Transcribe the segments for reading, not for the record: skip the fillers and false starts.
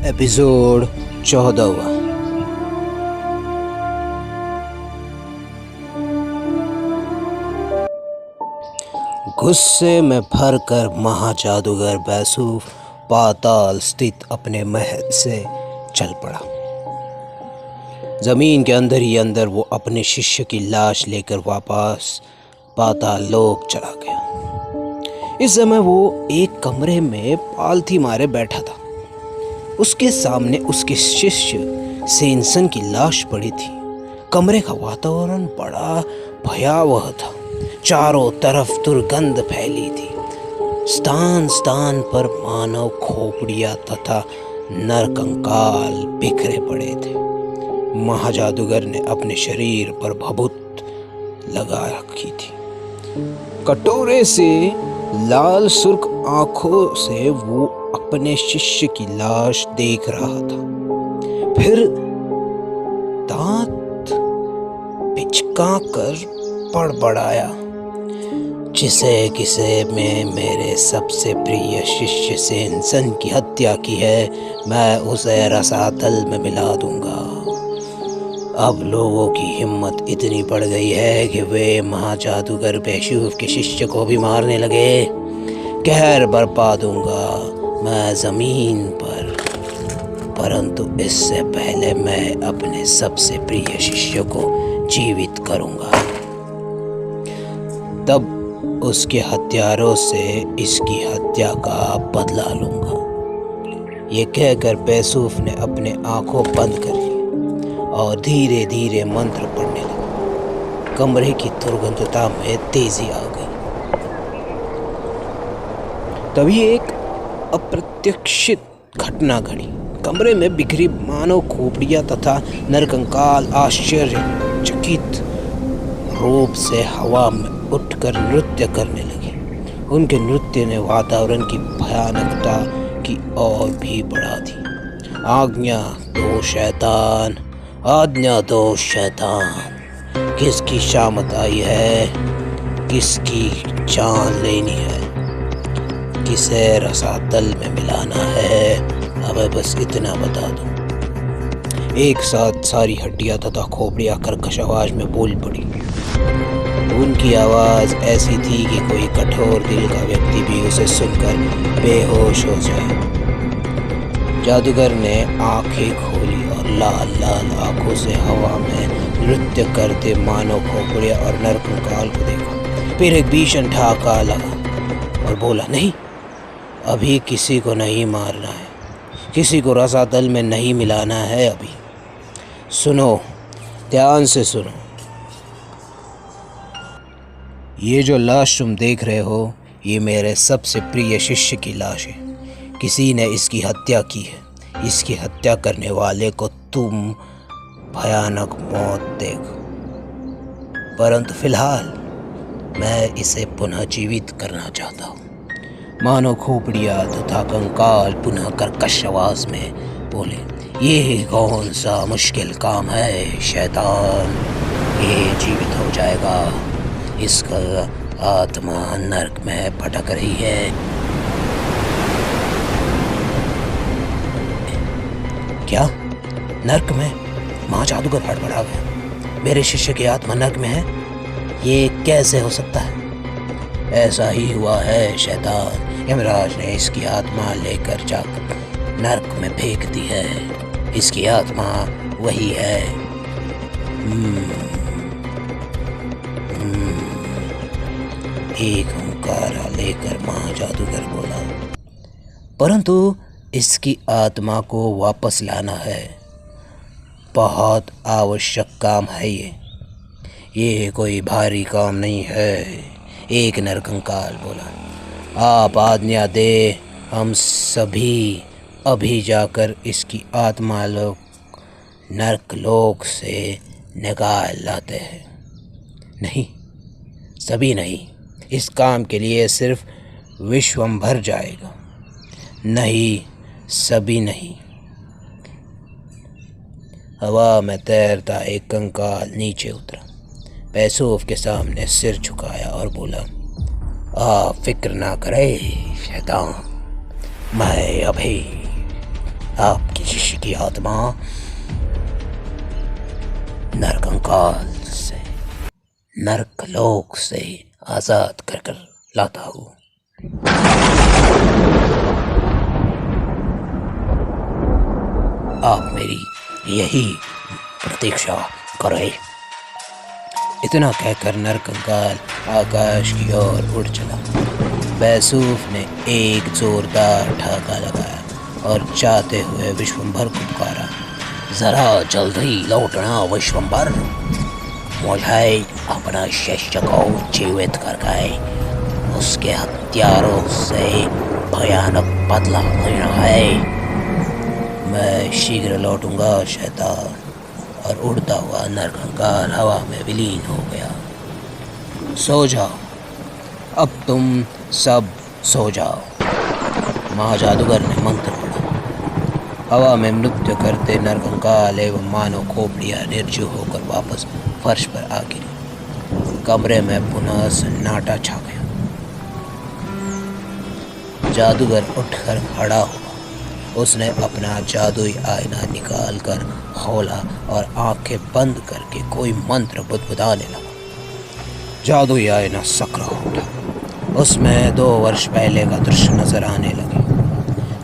Episode 14। गुस्से में भरकर महाजादूगर बैसूफ पाताल स्थित अपने महल से चल पड़ा। जमीन के अंदर ही अंदर वो अपने शिष्य की लाश लेकर वापस पाताल लोक चला गया। इस समय वो एक कमरे में पालथी मारे बैठा था। उसके सामने उसके शिष्य सेनसन की लाश पड़ी थी। कमरे का वातावरण बड़ा भयावह था। चारों तरफ दुर्गंध फैली थी। स्थान स्थान पर मानव खोपड़ियां तथा नरकंकाल बिखरे पड़े थे। महाजादूगर ने अपने शरीर पर भभूत लगा रखी थी। कटोरे से लाल सुर्ख आंखों से वो अपने शिष्य की लाश देख रहा था। फिर दांत पिचका कर बड़बड़ाया, जिसे किसे में मेरे सबसे प्रिय शिष्य सेनसन की हत्या की है, मैं उसे रसातल में मिला दूंगा। अब लोगों की हिम्मत इतनी बढ़ गई है कि वे महाजादूगर बैसूफ के शिष्य को भी मारने लगे। कहर बरपा दूंगा मैं जमीन पर, परंतु इससे पहले मैं अपने सबसे प्रिय शिष्य को जीवित करूंगा। तब उसके हत्यारों से इसकी हत्या का बदला लूंगा। ये कहकर बैसूफ ने अपने आंखों बंद कर ली और धीरे धीरे मंत्र पढ़ने लगा। कमरे की दुर्गंधता में तेजी आ गई। तभी एक अप्रत्याशित घटना घटी। कमरे में बिखरी मानव खोपड़ियां तथा नरकंकाल आश्चर्यचकित रूप से हवा में उठकर नृत्य करने लगे। उनके नृत्य ने वातावरण की भयानकता की और भी बढ़ा दी। आज्ञा दो शैतान, आज्ञा दो शैतान। किसकी शामत आई है, किसकी जान लेनी है, किसे रसातल में मिलाना है, हमें बस इतना बता दो। एक साथ सारी हड्डियां तथा खोपड़ियां कर्कश आवाज में बोल पड़ी। उनकी आवाज ऐसी थी कि कोई कठोर दिल का व्यक्ति भी उसे सुनकर बेहोश हो जाए। जादूगर ने आंखें खोली और लाल लाल आंखों से हवा में नृत्य करते मानव खोपड़ियां और नरकंकाल को देखा। फिर एक भीषण ठहाका लगा और बोला, नहीं, अभी किसी को नहीं मारना है, किसी को रसातल में नहीं मिलाना है। अभी सुनो, ध्यान से सुनो। ये जो लाश तुम देख रहे हो, ये मेरे सबसे प्रिय शिष्य की लाश है। किसी ने इसकी हत्या की है। इसकी हत्या करने वाले को तुम भयानक मौत देगा, परंतु फिलहाल मैं इसे पुनः जीवित करना चाहता हूँ। मानो खोपड़ियाँ तथा कंकाल पुनः कर्कश आवाज में बोले, ये कौन सा मुश्किल काम है शैतान, ये जीवित हो जाएगा। इसका आत्मा नरक में भटक रही है। क्या नरक में? महाजादूगर हड़बड़ा गया। मेरे शिष्य की आत्मा नरक में है, ये कैसे हो सकता है? ऐसा ही हुआ है शैतान। यमराज ने इसकी आत्मा लेकर जाकर नरक में फेंक दी है। इसकी आत्मा वही है। एक हुंकारा लेकर महाजादूगर बोला, परंतु इसकी आत्मा को वापस लाना है, बहुत आवश्यक काम है ये कोई भारी काम नहीं है। एक नरकंकाल बोला, आप आज्ञा दे, हम सभी अभी जाकर इसकी आत्मा लोग नरक लोक से निकाल लाते हैं। नहीं, सभी नहीं, इस काम के लिए सिर्फ विश्वंभर जाएगा। नहीं, सभी नहीं। हवा में तैरता एक कंकाल नीचे उतरा। बैसूफ के सामने सिर झुकाया और बोला, आप फिक्र ना करे शैतान, मैं अभी आपके शिष्य की आत्मा नरकंकाल से, नरकलोक से आजाद कर कर लाता हूँ। आप मेरी यही प्रतीक्षा करें। इतना कहकर नरकंकाल आकाश की ओर उड़ चला। बैसूफ ने एक जोरदार ठाका लगाया और चाहते हुए विश्वंभर को पुकारा, जरा जल्दी लौटना विश्वंभर, मुझे अपना शिष्य को जीवित करके उसके हत्यारों से भयानक बदला लेना है। मैं शीघ्र लौटूंगा शैतान। और उड़ता हुआ नरकंकाल हवा में विलीन हो गया। सो जाओ, अब तुम सब सो जाओ। महाजादूगर ने मंत्र पढ़ा। हवा में नृत्य करते नरकंकाल एवं मानव खोपड़ियाँ निर्जीव होकर वापस फर्श पर आ गिरी। कमरे में पुनः सन्नाटा छा गया। जादूगर उठकर खड़ा हुआ। उसने अपना जादुई आईना निकाल कर खोला और आंखें बंद करके कोई मंत्र बुदबुदाने लगा। जादुई आईना सक्रिय हो उठा। उसमें 2 वर्ष पहले का दृश्य नजर आने लगे।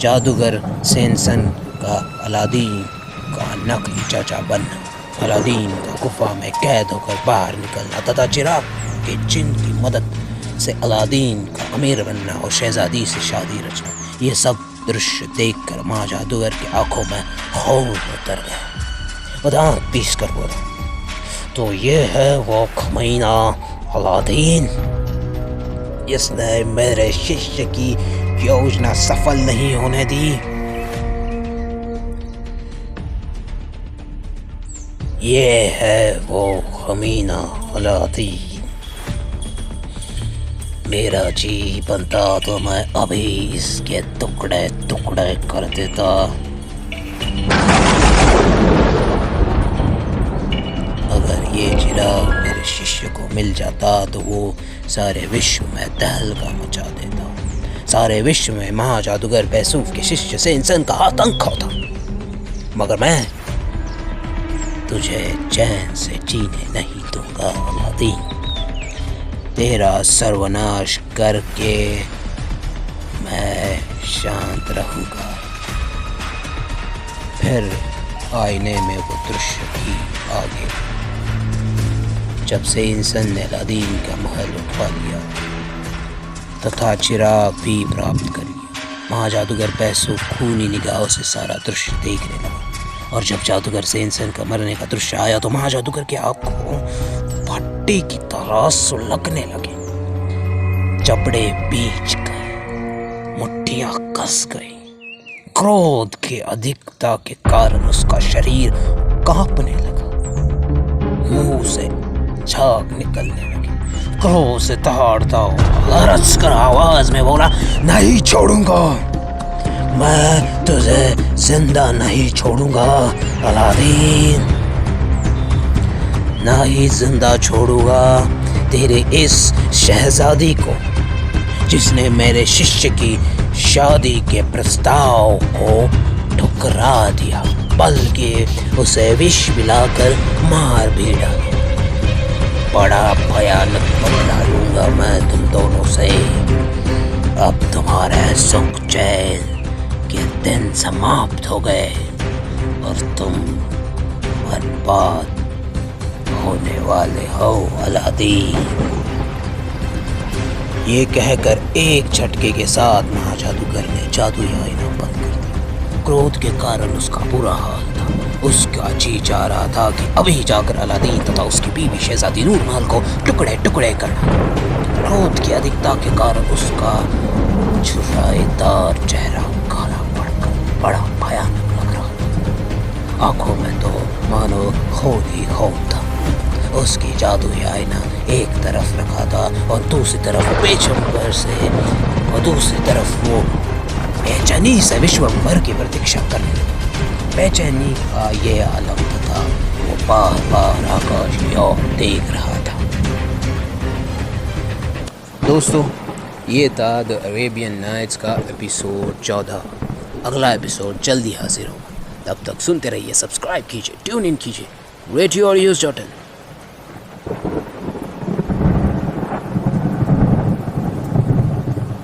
जादूगर सेनसन का अलादीन का नकली चाचा बनना, अलादीन का गुफा में कैद होकर बाहर निकलना तथा चिराग के जिन की मदद से अलादीन का अमीर बनना और शहजादी से शादी रचना, ये सब दृश्य देखकर माँ जादूगर की आंखों में खौफ उतर गया। दांत पीस कर बोला, तो ये है वो कमीना अलादीन, इसने मेरे शिष्य की योजना सफल नहीं होने दी। ये है वो कमीना अलादीन। मेरा जी बनता तो मैं अभी इसके टुकड़े टुकड़े कर देता। अगर ये चिराग मेरे शिष्य को मिल जाता तो वो सारे विश्व में तहलका मचा देता। सारे विश्व में महाजादूगर बैसूफ के शिष्य सेनसन का आतंक होता। मगर मैं तुझे चैन से जीने नहीं दूंगा अलादीन। तेरा सर्वनाश करके मैं शांत रहूंगा। फिर आईने में वो दृश्य भी आ गया जब से इंसान ने अलादीन का महल उठवा लिया तथा चिराग भी प्राप्त कर लिया। महाजादूगर बैसूफ खूनी निगाहों से सारा दृश्य देखने लगा। और जब जादूगर से इंसान का मरने का दृश्य आया तो महाजादूगर की आंखों भट्टी की तरह सुलगने लगे। जबड़े बीच गए, मुट्ठियां कस गई। क्रोध की अधिकता के कारण उसका शरीर कांपने लगा। मुंह से झाग निकलने लगी। क्रोध से दहाड़ता हुआ लरस कर आवाज में बोला, नहीं छोड़ूंगा, मैं तुझे जिंदा नहीं छोड़ूंगा अलादीन। ना ही जिंदा छोड़ूंगा तेरे इस शहजादी को जिसने मेरे शिष्य की शादी के प्रस्ताव को ठुकरा दिया, बल्कि उसे विष मिलाकर मार भी डाला। बड़ा भयानक बदला लूंगा मैं तुम दोनों से। अब तुम्हारे सुख चैन के दिन समाप्त हो गए और तुम बर्बाद होने वाले हो अलादीन। ये कहकर एक झटके के साथ महाजादूगर ने जादुई आईना बंद कर दिया। क्रोध के कारण उसका बुरा हाल था। उसका जी चाह रहा था कि अभी जाकर अलादीन तथा उसकी बीवी शहजादी नूरमहल को टुकड़े टुकड़े करना। क्रोध की अधिकता के कारण उसका झुर्राएदार चेहरा काला पड़कर बड़ा भयानक लग रहा था। आंखों में तो मानो खून ही खून था। उसकी जादुई आईना एक तरफ रखा था और दूसरी तरफ पेचंबर से और दूसरी तरफ वो बेचैनी से विश्वंभर की प्रतीक्षा करने लगा। बेचैनी का ये आलम था, वो बार बार आकाश की ओर देख रहा था। दोस्तों, ये था द अरेबियन नाइट्स का एपिसोड 14। अगला एपिसोड जल्दी हाजिर होगा। तब तक सुनते रहिए, सब्सक्राइब कीजिए, ट्यून इन कीजिए रेडियो ऑडियोज.in।